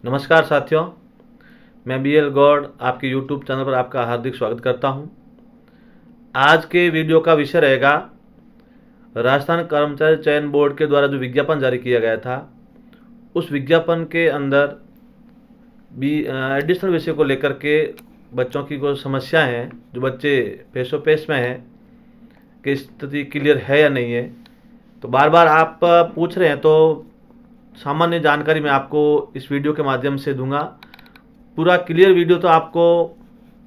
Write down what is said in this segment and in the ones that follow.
नमस्कार साथियों, मैं बी एल गौड़ आपके यूट्यूब चैनल पर आपका हार्दिक स्वागत करता हूं। आज के वीडियो का विषय रहेगा राजस्थान कर्मचारी चयन बोर्ड के द्वारा जो विज्ञापन जारी किया गया था, उस विज्ञापन के अंदर भी एडिशनल विषय को लेकर के बच्चों की कोई समस्या हैं, जो बच्चे पेशो पेश में हैं कि स्थिति क्लियर है या नहीं है। तो बार बार आप पूछ रहे हैं, तो सामान्य जानकारी मैं आपको इस वीडियो के माध्यम से दूंगा। पूरा क्लियर वीडियो तो आपको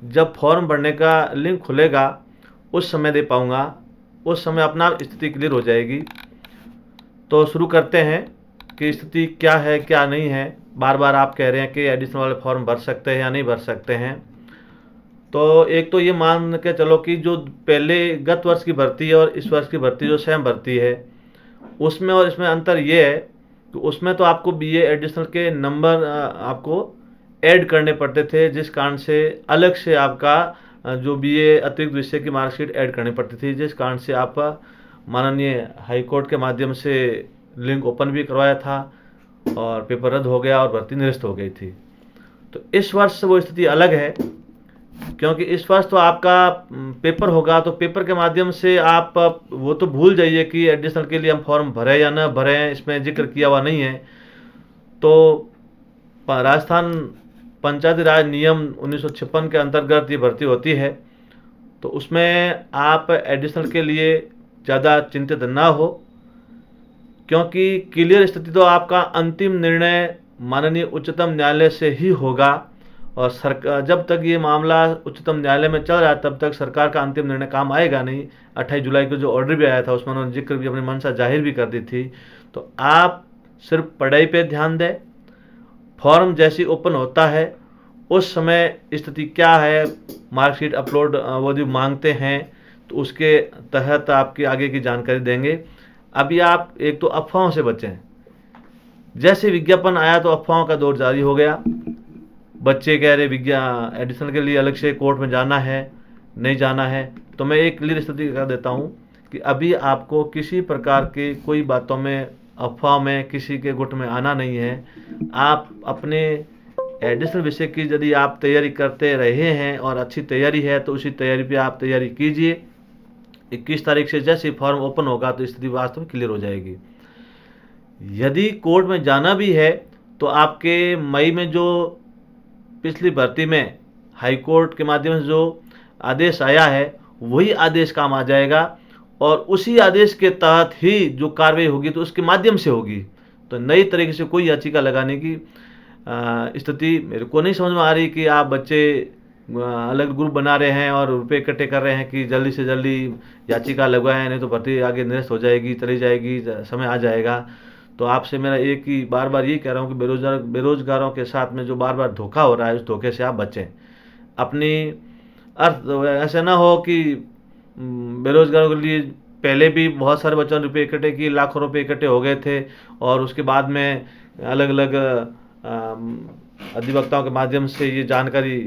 जब फॉर्म भरने का लिंक खुलेगा उस समय दे पाऊंगा, उस समय अपना स्थिति क्लियर हो जाएगी। तो शुरू करते हैं कि स्थिति क्या है क्या नहीं है। बार बार आप कह रहे हैं कि एडिशनल वाले फॉर्म भर सकते हैं या नहीं भर सकते हैं। तो एक तो ये मान के चलो कि जो पहले गत वर्ष की भर्ती है और इस वर्ष की भर्ती जो सेम भर्ती है, उसमें और इसमें अंतर ये है कि उसमें तो आपको बीए एडिशनल के नंबर आपको ऐड करने पड़ते थे, जिस कारण से अलग से आपका जो बीए अतिरिक्त विषय की मार्कशीट ऐड करनी पड़ती थी, जिस कारण से आप माननीय हाईकोर्ट के माध्यम से लिंक ओपन भी करवाया था और पेपर रद्द हो गया और भर्ती निरस्त हो गई थी। तो इस वर्ष वो स्थिति अलग है, क्योंकि इस वर्ष तो आपका पेपर होगा, तो पेपर के माध्यम से आप वो तो भूल जाइए कि एडिशनल के लिए हम फॉर्म भरे या न भरे, इसमें जिक्र किया हुआ नहीं है। तो राजस्थान पंचायती राज नियम 1956 के अंतर्गत ये भर्ती होती है, तो उसमें आप एडिशनल के लिए ज़्यादा चिंतित ना हो, क्योंकि क्लियर स्थिति तो आपका अंतिम निर्णय माननीय उच्चतम न्यायालय से ही होगा। और सरकार जब तक ये मामला उच्चतम न्यायालय में चल रहा है, तब तक सरकार का अंतिम निर्णय काम आएगा नहीं। 28 जुलाई को जो ऑर्डर भी आया था, उसमें उन्होंने जिक्र भी अपनी मंशा जाहिर भी कर दी थी। तो आप सिर्फ पढ़ाई पे ध्यान दें। फॉर्म जैसी ओपन होता है उस समय स्थिति क्या है, मार्कशीट अपलोड वो जो मांगते हैं, तो उसके तहत आपकी आगे की जानकारी देंगे। अभी आप एक तो अफवाहों से बचें। जैसे विज्ञापन आया तो अफवाहों का दौर जारी हो गया। बच्चे कह रहे एडिशनल के लिए अलग से कोर्ट में जाना है, नहीं जाना है। तो मैं एक क्लियर स्थिति कर देता हूँ कि अभी आपको किसी प्रकार के कोई बातों में, अफवाह में, किसी के गुट में आना नहीं है। आप अपने एडिशनल विषय की यदि आप तैयारी करते रहे हैं और अच्छी तैयारी है, तो उसी तैयारी पे आप तैयारी कीजिए। 21 तारीख से जैसे फॉर्म ओपन होगा तो स्थिति वास्तव में क्लियर हो जाएगी। यदि कोर्ट में जाना भी है तो आपके मई में जो पिछली भर्ती में हाई कोर्ट के माध्यम से जो आदेश आया है, वही आदेश काम आ जाएगा और उसी आदेश के तहत ही जो कार्रवाई होगी तो उसके माध्यम से होगी। तो नई तरीके से कोई याचिका लगाने की स्थिति मेरे को नहीं समझ में आ रही कि आप बच्चे अलग ग्रुप बना रहे हैं और रुपए इकट्ठे कर रहे हैं कि जल्दी से जल्दी याचिका लगवाएं, नहीं तो भर्ती आगे निरस्त हो जाएगी, चली जाएगी, समय आ जाएगा। तो आपसे मेरा एक ही बार बार ये कह रहा हूँ कि बेरोजगारों के साथ में जो बार बार धोखा हो रहा है, उस धोखे से आप बचें। अपनी अर्थ ऐसे ना हो कि बेरोजगारों के लिए पहले भी बहुत सारे बच्चों ने रुपये इकट्ठे किए, लाखों रुपए इकट्ठे हो गए थे, और उसके बाद में अलग अलग अधिवक्ताओं के माध्यम से ये जानकारी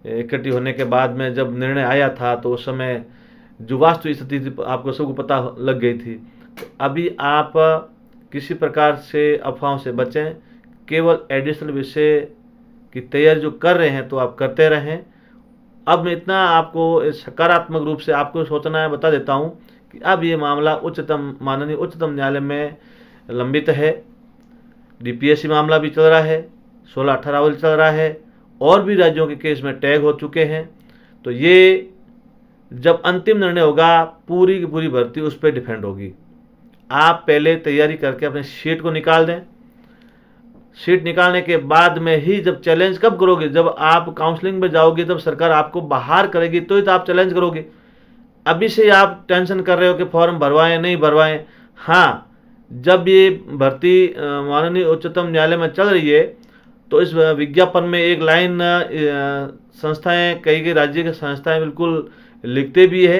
इकट्ठी होने के बाद में जब निर्णय आया था, तो उस समय जो वास्तविक स्थिति थी आपको सबको पता लग गई थी। तो अभी आप किसी प्रकार से अफवाहों से बचें। केवल एडिशनल विषय की तैयारी जो कर रहे हैं तो आप करते रहें। अब मैं इतना आपको सकारात्मक रूप से आपको सोचना है, बता देता हूं कि अब ये मामला माननीय उच्चतम न्यायालय में लंबित है। डीपीएससी मामला भी चल रहा है, 16-18 वाली चल रहा है, और भी राज्यों के केस में टैग हो चुके हैं। तो ये जब अंतिम निर्णय होगा, पूरी की पूरी भर्ती उस पर डिपेंड होगी। आप पहले तैयारी करके अपने सीट को निकाल दें। सीट निकालने के बाद में ही जब चैलेंज कब करोगे, जब आप काउंसलिंग में जाओगे, तब सरकार आपको बाहर करेगी तो ही तो आप चैलेंज करोगे। अभी से आप टेंशन कर रहे हो कि फॉर्म भरवाएं नहीं भरवाएं। हाँ, जब ये भर्ती माननीय उच्चतम न्यायालय में चल रही है, तो इस विज्ञापन में एक लाइन संस्थाएं, कई राज्य की संस्थाएं बिल्कुल लिखते भी है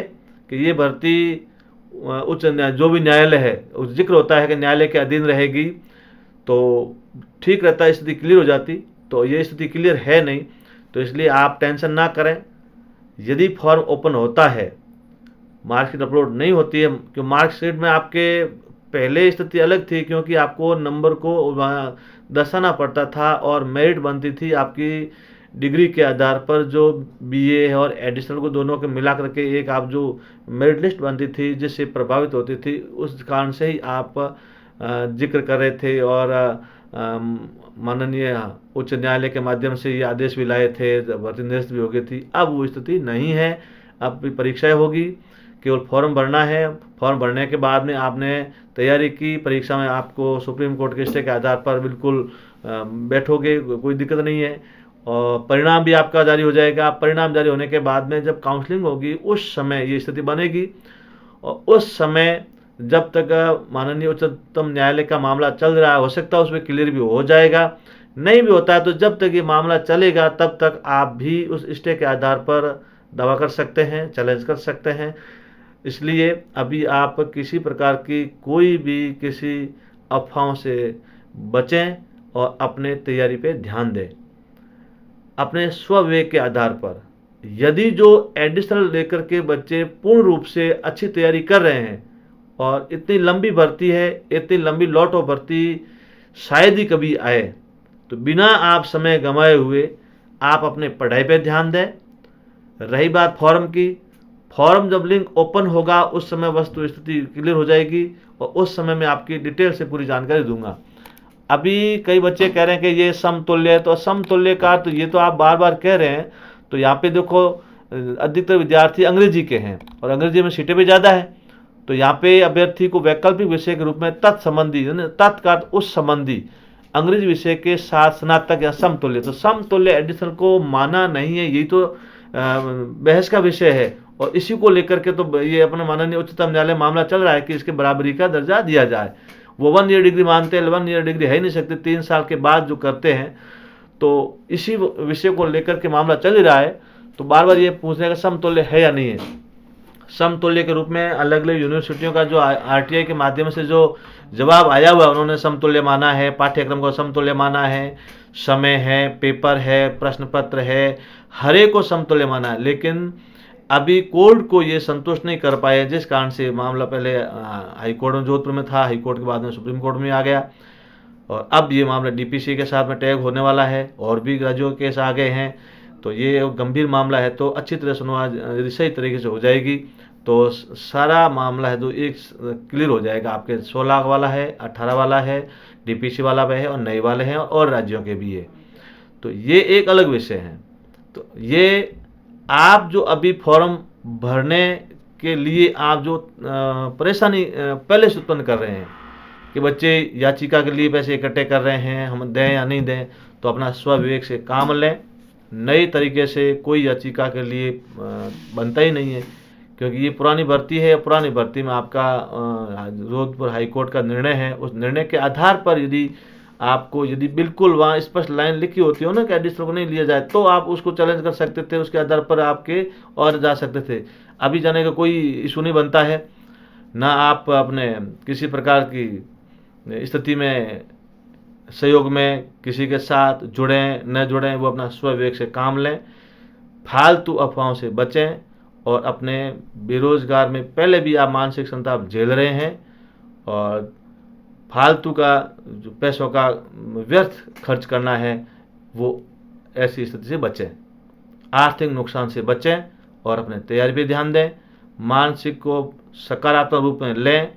कि ये भर्ती उच्च जो भी न्यायालय है, उस जिक्र होता है कि न्यायालय के अधीन रहेगी, तो ठीक रहता है, स्थिति क्लियर हो जाती। तो ये स्थिति क्लियर है नहीं, तो इसलिए आप टेंशन ना करें। यदि फॉर्म ओपन होता है, मार्कशीट अपलोड नहीं होती है, क्योंकि मार्कशीट में आपके पहले स्थिति अलग थी, क्योंकि आपको नंबर को दर्शाना पड़ता था और मेरिट बनती थी आपकी डिग्री के आधार पर, जो बीए है और एडिशनल को दोनों को मिला करके एक आप जो मेरिट लिस्ट बनती थी जिससे प्रभावित होती थी, उस कारण से ही आप जिक्र कर रहे थे और माननीय उच्च न्यायालय के माध्यम से ये आदेश भी लाए थे, भर्ती निरस्त भी हो गई थी। अब वो स्थिति नहीं है, अब भी परीक्षाएं होगी, केवल फॉर्म भरना है। फॉर्म भरने के बाद में आपने तैयारी की, परीक्षा में आपको सुप्रीम कोर्ट के स्टे के आधार पर बिल्कुल बैठोगे, कोई दिक्कत नहीं है। और परिणाम भी आपका जारी हो जाएगा। परिणाम जारी होने के बाद में जब काउंसलिंग होगी उस समय ये स्थिति बनेगी, और उस समय जब तक माननीय उच्चतम न्यायालय का मामला चल रहा है, हो सकता है उसमें क्लियर भी हो जाएगा, नहीं भी होता है तो जब तक ये मामला चलेगा तब तक आप भी उस स्टे के आधार पर दावा कर सकते हैं, चैलेंज कर सकते हैं। इसलिए अभी आप किसी प्रकार की कोई भी किसी अफवाहों से बचें और अपने तैयारी पे ध्यान दें। अपने स्वविवेक के आधार पर यदि जो एडिशनल लेकर के बच्चे पूर्ण रूप से अच्छी तैयारी कर रहे हैं और इतनी लंबी भर्ती है, इतनी लंबी लॉट ऑफ भर्ती शायद ही कभी आए, तो बिना आप समय गंवाए हुए आप अपने पढ़ाई पे ध्यान दें। रही बात फॉर्म की, फॉर्म जब लिंक ओपन होगा उस समय वस्तु स्थिति क्लियर हो जाएगी और उस समय मैं आपकी डिटेल से पूरी जानकारी दूंगा। अभी कई बच्चे कह रहे हैं कि ये समतुल्य है, तो समतुल्य का तो ये तो आप बार बार कह रहे हैं, तो यहाँ पे देखो अधिकतर विद्यार्थी अंग्रेजी के हैं और अंग्रेजी में सीटें भी ज़्यादा है, तो यहाँ पे अभ्यर्थी को वैकल्पिक विषय के रूप में तत्संबंधी तत्काल उस संबंधी अंग्रेजी विषय के साथ स्नातक या समतुल्य, तो समतुल्य एडिशनल को माना नहीं है, यही तो बहस का विषय है। और इसी को लेकर के तो ये अपने माननीय उच्चतम न्यायालय मामला चल रहा है कि इसके बराबरी का दर्जा दिया जाए। वो 1 ईयर डिग्री मानते हैं, 1 ईयर डिग्री है ही नहीं सकते, 3 साल के बाद जो करते हैं, तो इसी विषय को लेकर के मामला चल ही रहा है। तो बार बार ये पूछ रहे हैं समतुल्य है या नहीं है। समतुल्य के रूप में अलग अलग यूनिवर्सिटियों का जो आरटीआई के माध्यम से जो जवाब आया हुआ है, उन्होंने समतुल्य माना है, पाठ्यक्रम को समतुल्य माना है, समय है, पेपर है, प्रश्न पत्र है, हर एक को समतुल्य माना है। लेकिन अभी कोर्ट को ये संतुष्ट नहीं कर पाए, जिस कारण से मामला पहले हाई कोर्ट में जोधपुर में था, हाई कोर्ट के बाद में सुप्रीम कोर्ट में आ गया और अब ये मामला डीपीसी के साथ में टैग होने वाला है और भी राज्यों के केस आ गए हैं। तो ये गंभीर मामला है, तो अच्छी तरह सुनवाई यदि सही तरीके से हो जाएगी तो सारा मामला है जो एक क्लियर हो जाएगा। आपके 16 वाला है, 18 वाला है, डीपीसी वाला भी है और नए वाले हैं और राज्यों के भी है, तो ये एक अलग विषय है। तो ये आप जो अभी फॉर्म भरने के लिए आप जो परेशानी पहले से उत्पन्न कर रहे हैं कि बच्चे याचिका के लिए पैसे इकट्ठे कर रहे हैं, हम दें या नहीं दें, तो अपना स्वविवेक से काम लें। नए तरीके से कोई याचिका के लिए बनता ही नहीं है, क्योंकि ये पुरानी भर्ती है। पुरानी भर्ती में आपका जोधपुर हाई कोर्ट का निर्णय है, उस निर्णय के आधार पर यदि बिल्कुल वहाँ स्पष्ट लाइन लिखी होती हो ना कि एडिशनल को नहीं लिया जाए, तो आप उसको चैलेंज कर सकते थे, उसके आधार पर आपके और जा सकते थे। अभी जाने का कोई इशू नहीं बनता है, ना आप अपने किसी प्रकार की स्थिति में सहयोग में किसी के साथ जुड़ें न जुड़ें, वो अपना स्वविवेक से काम लें, फालतू अफवाहों से बचें और अपने बेरोजगार में पहले भी आप मानसिक संताप झेल रहे हैं और फालतू का जो पैसों का व्यर्थ खर्च करना है, वो ऐसी स्थिति से बचें, आर्थिक नुकसान से बचें और अपने तैयारी पे ध्यान दें। मानसिक को सकारात्मक रूप में लें।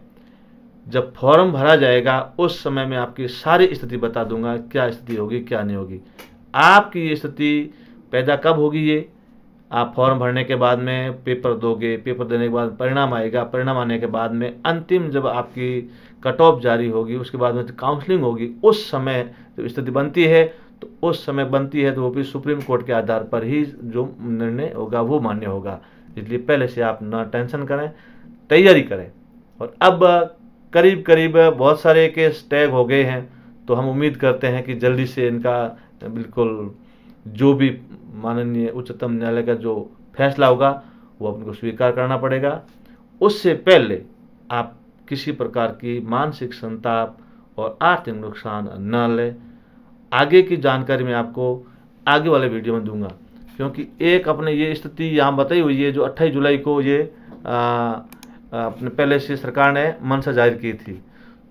जब फॉर्म भरा जाएगा उस समय मैं आपकी सारी स्थिति बता दूंगा, क्या स्थिति होगी क्या नहीं होगी। आपकी ये स्थिति पैदा कब होगी, ये आप फॉर्म भरने के बाद में पेपर दोगे, पेपर देने के बाद परिणाम आएगा, परिणाम आने के बाद में अंतिम जब आपकी कट ऑफ जारी होगी, उसके बाद में काउंसलिंग होगी, उस समय जब स्थिति बनती है तो उस समय बनती है तो वो भी सुप्रीम कोर्ट के आधार पर ही जो निर्णय होगा वो मान्य होगा। इसलिए पहले से आप ना टेंशन करें, तैयारी करें। और अब करीब करीब बहुत सारे केस टैग हो गए हैं, तो हम उम्मीद करते हैं कि जल्दी से इनका बिल्कुल जो भी माननीय उच्चतम न्यायालय का जो फैसला होगा वो अपने को स्वीकार करना पड़ेगा। उससे पहले आप किसी प्रकार की मानसिक संताप और आर्थिक नुकसान न लें। आगे की जानकारी मैं आपको आगे वाले वीडियो में दूंगा, क्योंकि एक अपने ये स्थिति यहाँ बताई हुई है जो 28 जुलाई को ये अपने पहले से सरकार ने मंशा जाहिर की थी,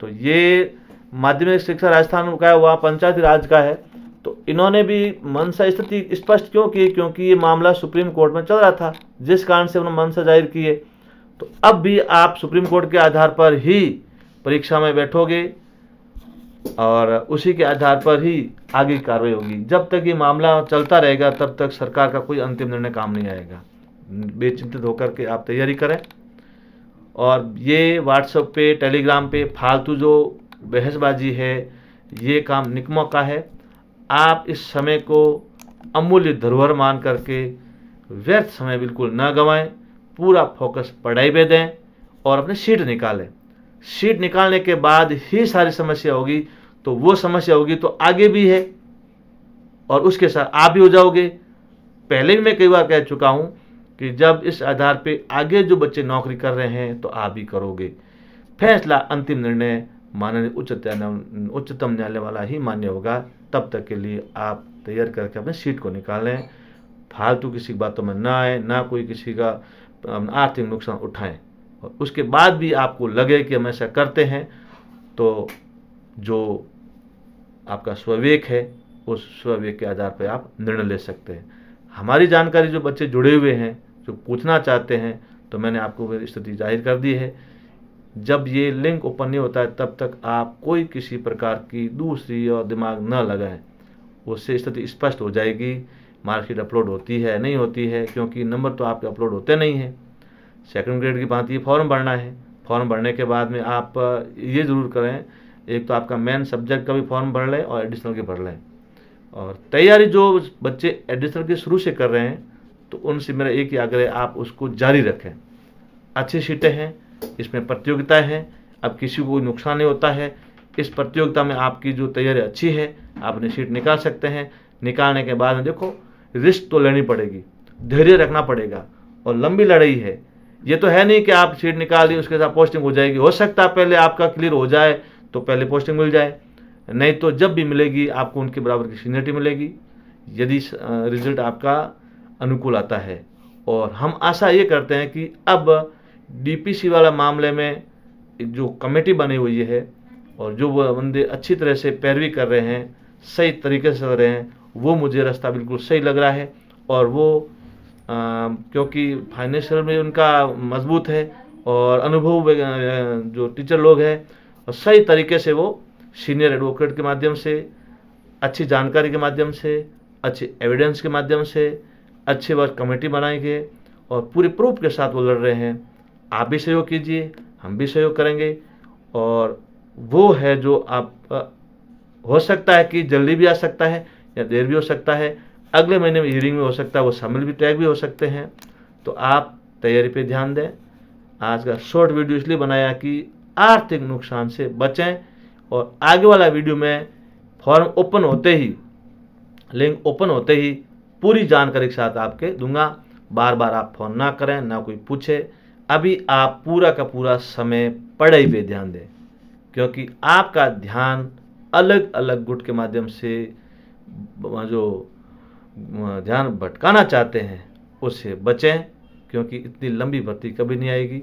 तो ये माध्यमिक शिक्षा राजस्थान का है, वहाँ पंचायती राज का है। तो इन्होंने भी मनसा स्थिति स्पष्ट क्यों की, क्योंकि ये मामला सुप्रीम कोर्ट में चल रहा था, जिस कारण से उन्होंने मनसा जाहिर की है। तो अब भी आप सुप्रीम कोर्ट के आधार पर ही परीक्षा में बैठोगे और उसी के आधार पर ही आगे की कार्रवाई होगी। जब तक ये मामला चलता रहेगा तब तक सरकार का कोई अंतिम निर्णय काम नहीं आएगा। बेचिंतित होकर के आप तैयारी करें। और ये व्हाट्सएप पे, टेलीग्राम पे फालतू जो बहसबाजी है, ये काम निकम्मा का है। आप इस समय को अमूल्य धरोहर मान करके व्यर्थ समय बिल्कुल न गंवाएं, पूरा फोकस पढ़ाई पे दें और अपनी सीट निकालें। सीट निकालने के बाद ही सारी समस्या होगी, तो वो समस्या होगी तो आगे भी है और उसके साथ आप भी हो जाओगे। पहले भी मैं कई बार कह चुका हूँ कि जब इस आधार पे आगे जो बच्चे नौकरी कर रहे हैं तो आप भी करोगे। फैसला, अंतिम निर्णय माननीय उच्चतम न्यायालय वाला ही मान्य होगा। तब तक के लिए आप तैयार करके अपने सीट को निकालें, फालतू किसी बातों में ना आए, ना कोई किसी का आर्थिक नुकसान उठाएं। और उसके बाद भी आपको लगे कि हम ऐसा करते हैं, तो जो आपका स्वविवेक है, उस स्वविवेक के आधार पर आप निर्णय ले सकते हैं। हमारी जानकारी जो बच्चे जुड़े हुए हैं, जो पूछना चाहते हैं, तो मैंने आपको स्थिति जाहिर कर दी है। जब ये लिंक ओपन नहीं होता है तब तक आप कोई किसी प्रकार की दूसरी और दिमाग न लगाएं, उससे स्थिति स्पष्ट हो जाएगी। मार्कशीट अपलोड होती है नहीं होती है, क्योंकि नंबर तो आपके अपलोड होते नहीं हैं। सेकंड ग्रेड की बात, ये फॉर्म भरना है। फॉर्म भरने के बाद में आप ये ज़रूर करें, एक तो आपका मेन सब्जेक्ट का भी फॉर्म भर लें और एडिशनल के भर लें। और तैयारी जो बच्चे एडिशनल के शुरू से कर रहे हैं, तो उनसे मेरा एक ही आग्रह, आप उसको जारी रखें। अच्छी सीटें हैं, इसमें प्रतियोगिता है, अब किसी को कोई नुकसान नहीं होता है। इस प्रतियोगिता में आपकी जो तैयारी अच्छी है, आप अपनी सीट निकाल सकते हैं। निकालने के बाद में देखो, रिस्क तो लेनी पड़ेगी, धैर्य रखना पड़ेगा और लंबी लड़ाई है। ये तो है नहीं कि आप सीट निकाल दी उसके साथ पोस्टिंग हो जाएगी। हो सकता है पहले आपका क्लियर हो जाए तो पहले पोस्टिंग मिल जाए, नहीं तो जब भी मिलेगी आपको उनके बराबर की सीनियरिटी मिलेगी, यदि रिजल्ट आपका अनुकूल आता है। और हम आशा ये करते हैं कि अब डीपीसी वाला मामले में जो कमेटी बनी हुई है और जो वो बंदे अच्छी तरह से पैरवी कर रहे हैं, सही तरीके से कर रहे हैं, वो मुझे रास्ता बिल्कुल सही लग रहा है। और वो क्योंकि फाइनेंशियल में उनका मजबूत है और अनुभव जो टीचर लोग हैं, और सही तरीके से वो सीनियर एडवोकेट के माध्यम से, अच्छी जानकारी के माध्यम से, अच्छे एविडेंस के माध्यम से, अच्छे वर्क कमेटी बनाएंगे और पूरे प्रूफ के साथ वो लड़ रहे हैं। आप भी सहयोग कीजिए, हम भी सहयोग करेंगे। और वो है जो आप हो सकता है कि जल्दी भी आ सकता है या देर भी हो सकता है, अगले महीने में हियरिंग में हो सकता है, वो शामिल भी टैग भी हो सकते हैं। तो आप तैयारी पे ध्यान दें। आज का शॉर्ट वीडियो इसलिए बनाया कि आर्थिक नुकसान से बचें। और आगे वाला वीडियो में फॉर्म ओपन होते ही, लिंक ओपन होते ही पूरी जानकारी के साथ आपके दूंगा। बार बार आप फोन ना करें, ना कोई पूछे। अभी आप पूरा का पूरा समय पढ़ाई पे ध्यान दें, क्योंकि आपका ध्यान अलग अलग गुट के माध्यम से जो ध्यान भटकाना चाहते हैं उससे बचें, क्योंकि इतनी लंबी भर्ती कभी नहीं आएगी।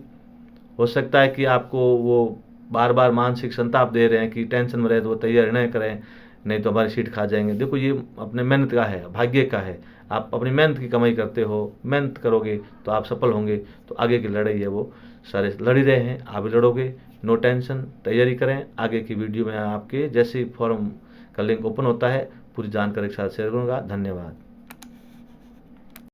हो सकता है कि आपको वो बार बार मानसिक संताप दे रहे हैं कि टेंशन में रहे तो वो तैयारी नहीं करें, नहीं तो हमारी सीट खा जाएंगे। देखो, ये अपने मेहनत का है, भाग्य का है। आप अपनी मेहनत की कमाई करते हो, मेहनत करोगे तो आप सफल होंगे। तो आगे की लड़ाई है वो सारे लड़ ही रहे हैं, आप भी लड़ोगे। नो टेंशन, तैयारी करें। आगे की वीडियो में आपके जैसे ही फॉर्म का लिंक ओपन होता है पूरी जानकारी के साथ शेयर करूँगा। धन्यवाद।